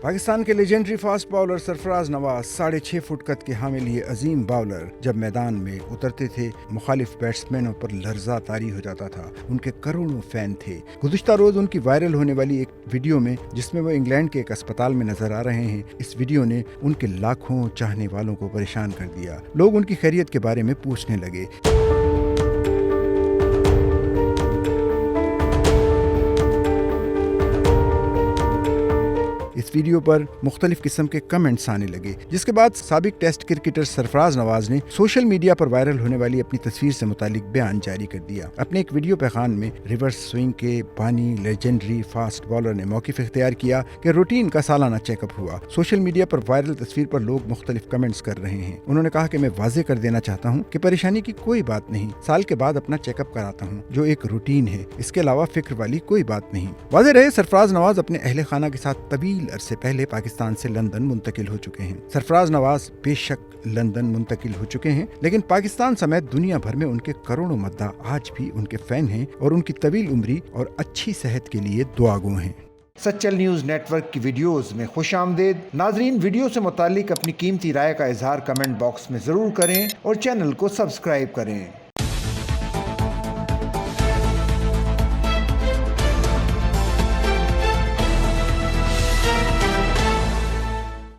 पाकिस्तान के legendary fast bowler Sarfaraz Nawaz 6.5 foot कद के हामिल ये अजीम बॉलर जब मैदान में उतरते थे मुखालिफ बैट्समैनों पर लर्जा तारी हो जाता था। उनके करोड़ों फैन थे। गुज़िश्ता रोज उनकी वायरल होने वाली एक वीडियो में जिसमें वो इंग्लैंड के एक अस्पताल में नजर आ रहे हैं, इस वीडियो ने उनके लाखों चाहने वालों को परेशान कर दिया। लोग उनकी खैरियत के बारे में पूछने लगे। इस वीडियो पर मुख्तलिफ किस्म के कमेंट्स आने लगे, जिसके बाद साबिक टेस्ट क्रिकेटर सरफराज नवाज ने सोशल मीडिया पर वायरल होने वाली अपनी तस्वीर से मुतालिक बयान जारी कर दिया। अपने एक वीडियो पैगाम में रिवर्स स्विंग के बानी लेजेंडरी फास्ट बॉलर ने मौक़िफ़ इख्तियार किया कि रूटीन का सालाना चेकअप हुआ। सोशल मीडिया पर वायरल तस्वीर पर लोग मुख्तलिफ कमेंट्स कर रहे हैं। उन्होंने कहा कि मैं वाज़ेह कर देना चाहता हूँ कि परेशानी की कोई बात नहीं, साल के बाद अपना चेकअप कराता हूँ जो एक रूटीन है, इसके अलावा फिक्र वाली कोई बात नहीं। वाज़ेह रहे, सरफराज नवाज अपने अहले खाना के साथ तवील अरसे पहले पाकिस्तान से लंदन मुंतकिल हो चुके हैं। सरफराज नवाज बेशक लंदन मुंतकिल हो चुके हैं, लेकिन पाकिस्तान समेत दुनिया भर में उनके करोड़ों मद्दाह आज भी उनके फैन हैं और उनकी तवील उम्री और अच्छी सेहत के लिए दुआगो हैं। सच्चल न्यूज़ नेटवर्क की वीडियोस में खुश आमदेद। नाजरीन, वीडियो से मुतालिक अपनी कीमती राय का इजहार कमेंट बॉक्स में ज़रूर करें और चैनल को सब्सक्राइब करें।